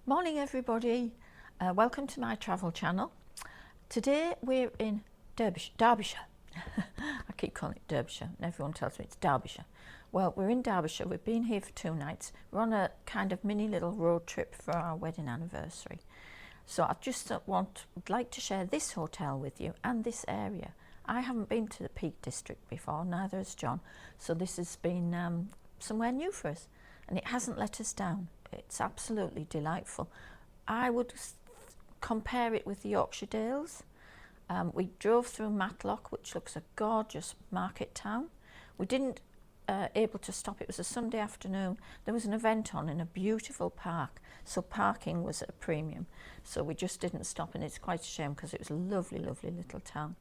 Morning everybody, welcome to my travel channel. Today we're in Derbyshire. I keep calling it Derbyshire and everyone tells me it's Derbyshire. Well, we're in Derbyshire, we've been here for 2 nights. We're on a kind of mini little road trip for our wedding anniversary. So I just would like to share this hotel with you and this area. I haven't been to the Peak District before, neither has John, so this has been somewhere new for us and it hasn't let us down. It's absolutely delightful. I would compare it with the Yorkshire Dales. We drove through Matlock, which looks a gorgeous market town. We didn't able to stop. It was a Sunday afternoon. There was an event on in a beautiful park, so parking was at a premium. So we just didn't stop, and it's quite a shame because it was a lovely, lovely little town.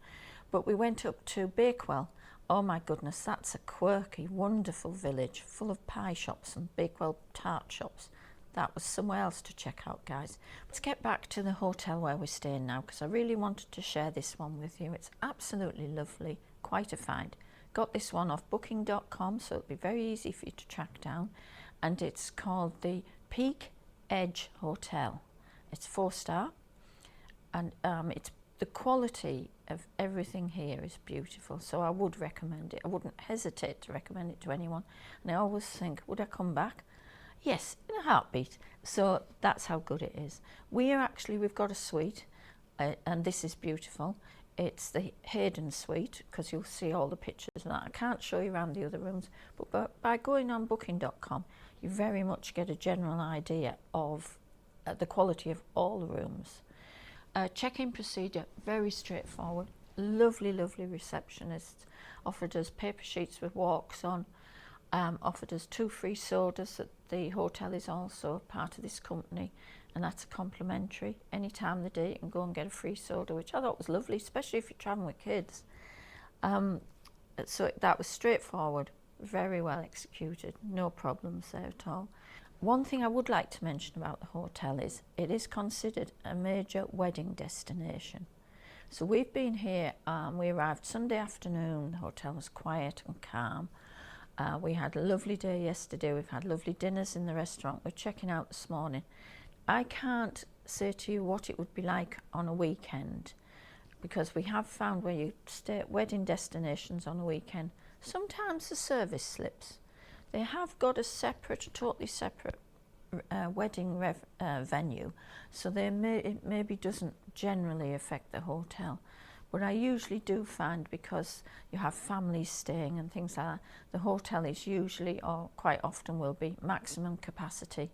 But we went up to Bakewell. Oh my goodness, that's a quirky, wonderful village full of pie shops and Bakewell tart shops. That was somewhere else to check out, guys. Let's get back to the hotel where we're staying now, because I really wanted to share this one with you. It's absolutely lovely, quite a find. Got this one off booking.com, so it'll be very easy for you to track down. And it's called the Peak Edge Hotel. It's 4-star, and it's the quality of everything here is beautiful, so I would recommend it. I wouldn't hesitate to recommend it to anyone. And I always think, would I come back? Yes, in a heartbeat. So that's how good it is. We've got a suite, and this is beautiful. It's the Hayden suite, because you'll see all the pictures of that. I can't show you around the other rooms, but by going on booking.com, you very much get a general idea of the quality of all the rooms. Check-in procedure, very straightforward. Lovely, lovely receptionist. Offered us paper sheets with walks on. Offered us 2 free sodas. That the hotel is also part of this company, and that's complimentary. Any time of the day you can go and get a free soda, which I thought was lovely, especially if you're traveling with kids. So that was straightforward, very well executed, no problems there at all. One thing I would like to mention about the hotel is it is considered a major wedding destination. So we've been here, we arrived Sunday afternoon. The hotel was quiet and calm. We had a lovely day yesterday. We've had lovely dinners in the restaurant. We're checking out this morning. I can't say to you what it would be like on a weekend, because we have found where you stay at wedding destinations on a weekend, sometimes the service slips. They have got a totally separate wedding venue, so it maybe doesn't generally affect the hotel. But I usually do find, because you have families staying and things like that, the hotel is usually, or quite often will be, maximum capacity.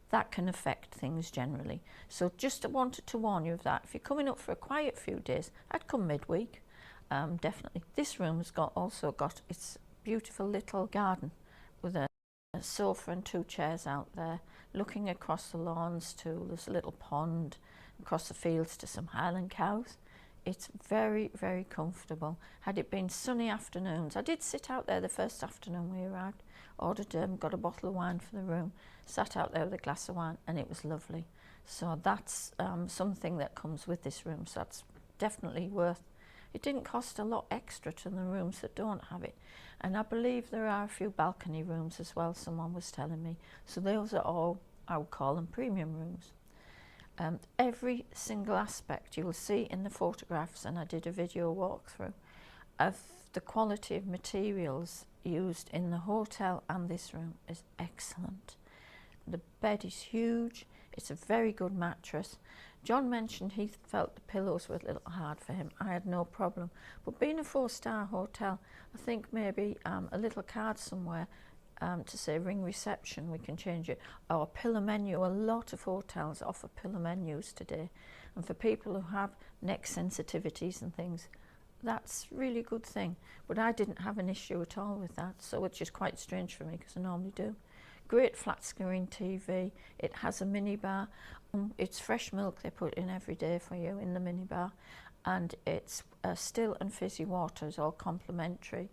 That can affect things generally. So just wanted to warn you of that. If you're coming up for a quiet few days, I'd come midweek, definitely. This room's also got its beautiful little garden with a sofa and 2 chairs out there, looking across the lawns to, there's a little pond, across the fields to some Highland cows. It's very, very comfortable. Had it been sunny afternoons, I did sit out there the first afternoon we arrived, ordered, got a bottle of wine for the room, sat out there with a glass of wine, and it was lovely. So that's something that comes with this room, so that's definitely worth. It didn't cost a lot extra to the rooms that don't have it. And I believe there are a few balcony rooms as well, someone was telling me. So those are all, I would call them premium rooms. Every single aspect you will see in the photographs, and I did a video walkthrough, of the quality of materials used in the hotel and this room is excellent. The bed is huge. It's a very good mattress. John mentioned he felt the pillows were a little hard for him. I had no problem. But being a 4-star hotel, I think maybe a little card somewhere to say ring reception, we can change it. Or a pillow menu. A lot of hotels offer pillow menus today. And for people who have neck sensitivities and things, that's a really good thing. But I didn't have an issue at all with that, so which is quite strange for me because I normally do. Great flat screen TV. It has a minibar. It's fresh milk they put in every day for you in the minibar, and it's still and fizzy water is all complimentary.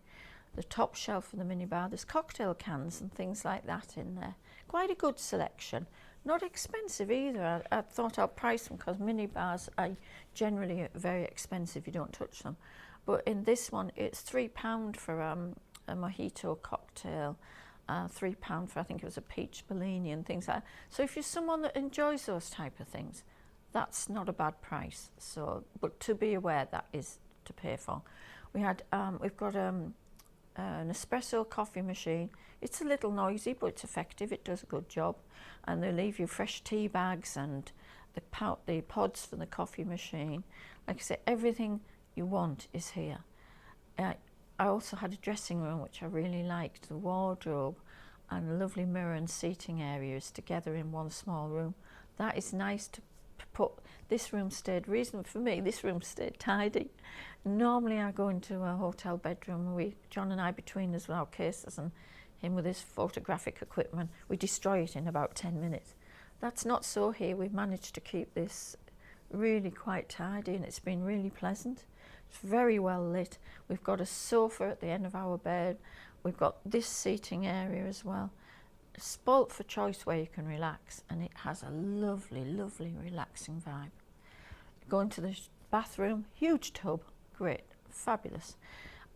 The top shelf of the minibar, there's cocktail cans and things like that in there. Quite a good selection. Not expensive either. I thought I'd price them because minibars are generally very expensive. You don't touch them. But in this one, it's £3 for a mojito cocktail, £3 for, I think it was a peach Bellini and things like that. So if you're someone that enjoys those type of things, that's not a bad price. So, but to be aware that is to pay for. We've got an espresso coffee machine. It's a little noisy, but it's effective. It does a good job. And they leave you fresh tea bags and the pods for the coffee machine. Like I say, everything you want is here. I also had a dressing room, which I really liked. The wardrobe and a lovely mirror and seating areas together in one small room. That is nice to put. This room stayed reasonable for me. This room stayed tidy. Normally I go into a hotel bedroom, John and I, between us with our cases and him with his photographic equipment, we destroy it in about 10 minutes. That's not so here. We've managed to keep this really quite tidy, and it's been really pleasant. It's very well lit. We've got a sofa at the end of our bed. We've got this seating area as well. Spoilt for choice where you can relax, and it has a lovely, lovely relaxing vibe. Go into the bathroom, huge tub, great, fabulous.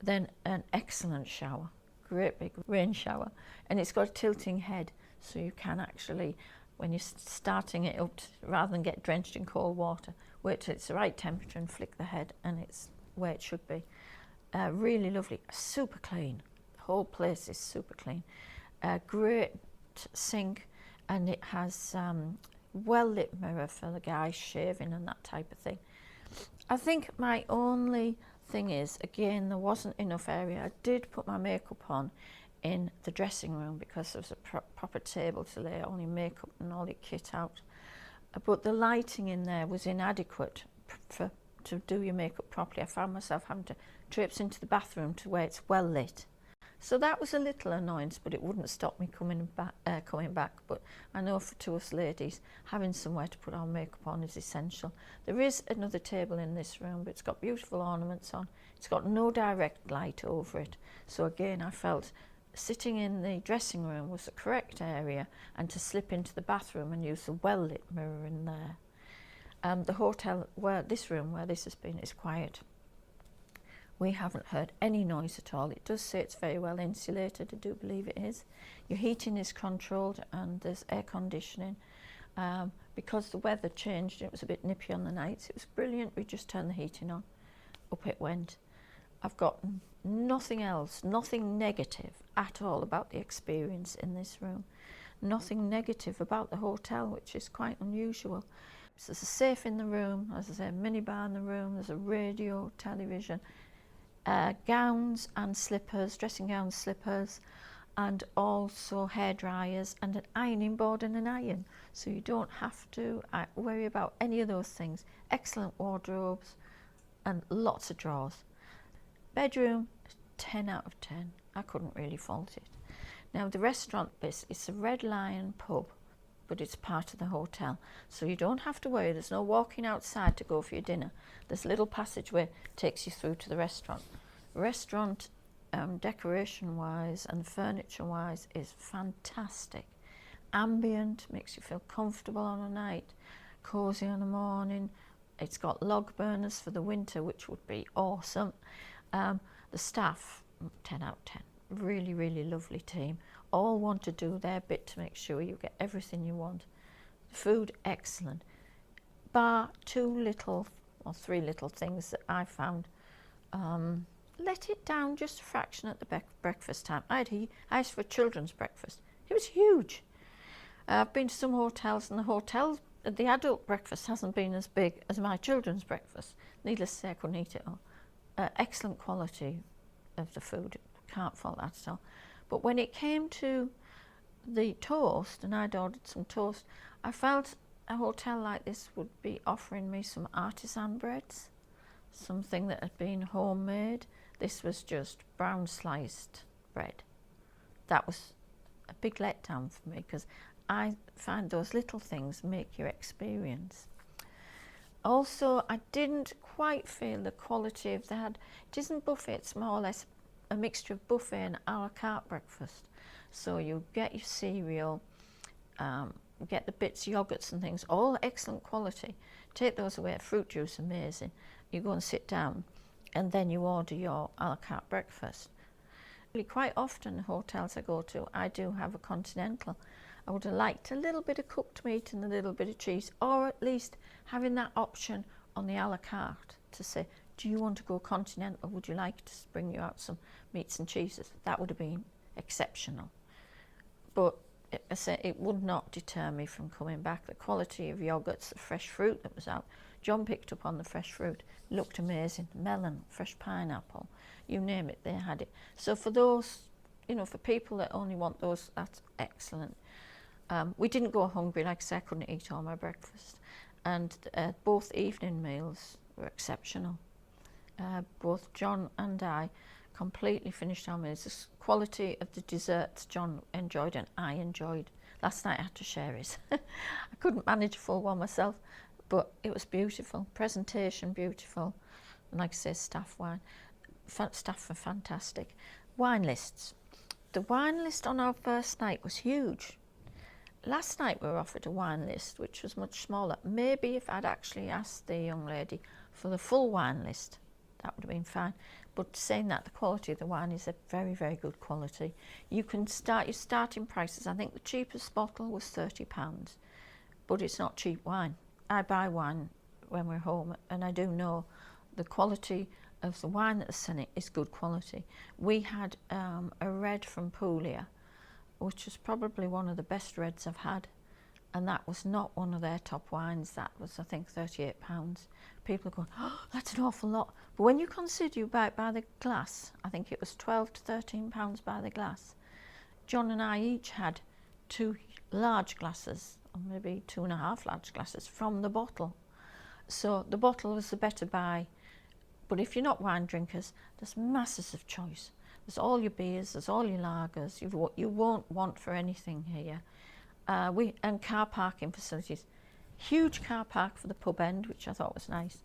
Then an excellent shower, great big rain shower, and it's got a tilting head, so you can actually, when you're starting it up, rather than get drenched in cold water, wait till it's the right temperature and flick the head, and it's where it should be. Really lovely, super clean. The whole place is super clean. Great sink, and it has well lit mirror for the guys shaving and that type of thing. I think my only thing is, again, there wasn't enough area. I did put my makeup on in the dressing room because there was a proper table to lay all your makeup and all your kit out. But the lighting in there was inadequate to do your makeup properly. I found myself having to traipse into the bathroom to where it's well lit. So that was a little annoyance, but it wouldn't stop me coming back. But I know to us ladies, having somewhere to put our makeup on is essential. There is another table in this room, but it's got beautiful ornaments on. It's got no direct light over it. So again, I felt sitting in the dressing room was the correct area, and to slip into the bathroom and use the well-lit mirror in there. The hotel, this room where this has been, is quiet. We haven't heard any noise at all. It does say it's very well insulated. I do believe it is. Your heating is controlled and there's air conditioning. Because the weather changed, it was a bit nippy on the nights. It was brilliant. We just turned the heating on. Up it went. I've got nothing else, nothing negative at all about the experience in this room. Nothing negative about the hotel, which is quite unusual. So there's a safe in the room, as I say, a minibar in the room, there's a radio, television, gowns and slippers, dressing gowns, slippers, and also hair dryers and an ironing board and an iron. So you don't have to worry about any of those things. Excellent wardrobes and lots of drawers. Bedroom, 10 out of 10. I couldn't really fault it. Now the restaurant bit, it's a Red Lion pub, but it's part of the hotel. So you don't have to worry, there's no walking outside to go for your dinner. This little passageway takes you through to the restaurant. Restaurant, decoration-wise and furniture-wise, is fantastic. Ambient, makes you feel comfortable on a night, cosy on a morning. It's got log burners for the winter, which would be awesome. The staff, 10 out of 10. Really, really lovely team. All want to do their bit to make sure you get everything you want. The food, excellent. Bar 2 little or 3 little things that I found let it down just a fraction at the breakfast time. I asked for children's breakfast. It was huge. I've been to some hotels, and the adult breakfast hasn't been as big as my children's breakfast. Needless to say, I couldn't eat it all. Excellent quality of the food. Can't fault that at all. But when it came to the toast, and I'd ordered some toast, I felt a hotel like this would be offering me some artisan breads, something that had been homemade. This was just brown sliced bread. That was a big letdown for me, because I find those little things make your experience. Also, I didn't quite feel the quality of that. It isn't buffet, it's more or less a mixture of buffet and a la carte breakfast. So you get your cereal, get the bits, yogurts and things, all excellent quality. Take those away, fruit juice, amazing. You go and sit down, and then you order your a la carte breakfast. Quite often hotels I go to, I do have a continental. I would have liked a little bit of cooked meat and a little bit of cheese, or at least having that option on the a la carte to say, do you want to go continental? Would you like to bring you out some meats and cheeses? That would have been exceptional. But I say it would not deter me from coming back. The quality of yogurts, the fresh fruit that was out. John picked up on the fresh fruit. It looked amazing. Melon, fresh pineapple, you name it, they had it. So for those, you know, for people that only want those, that's excellent. We didn't go hungry, like I said, I couldn't eat all my breakfast. And both evening meals were exceptional. Both John and I completely finished our meals. The quality of the desserts John enjoyed and I enjoyed. Last night I had to share his. I couldn't manage a full one myself, but it was beautiful. Presentation beautiful. And like I say, staff were fantastic. Wine lists. The wine list on our first night was huge. Last night we were offered a wine list which was much smaller. Maybe if I'd actually asked the young lady for the full wine list, that would have been fine. But saying that, the quality of the wine is a very, very good quality. You can start your starting prices. I think the cheapest bottle was £30, but it's not cheap wine. I buy wine when we're home, and I do know the quality of the wine that's in it is good quality. We had a red from Puglia, which was probably one of the best reds I've had, and that was not one of their top wines. That was, I think, £38. People are going, oh, that's an awful lot. But when you consider you buy it by the glass, I think it was £12 to £13 by the glass. John and I each had 2 large glasses, or maybe 2.5 large glasses from the bottle. So the bottle was the better buy. But if you're not wine drinkers, there's masses of choice. There's all your beers, there's all your lagers. You won't want for anything here. And car parking facilities. Huge car park for the pub end, which I thought was nice.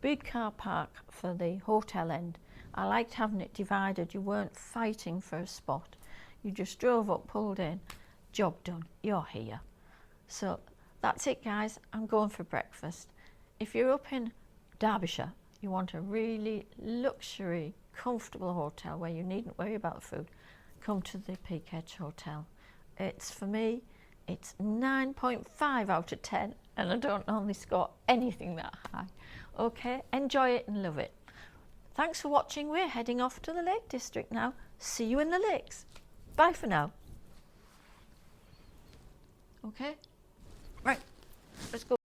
Big car park for the hotel end. I liked having it divided. You weren't fighting for a spot. You just drove up, pulled in, job done, you're here. So that's it, guys. I'm going for breakfast. If you're up in Derbyshire, you want a really luxury, comfortable hotel where you needn't worry about the food, come to the Peak Edge Hotel. It's, for me, it's 9.5 out of 10, and I don't normally score anything that high. Okay, enjoy it and love it. Thanks for watching. We're heading off to the Lake District now. See you in the lakes. Bye for now. Okay, right, let's go.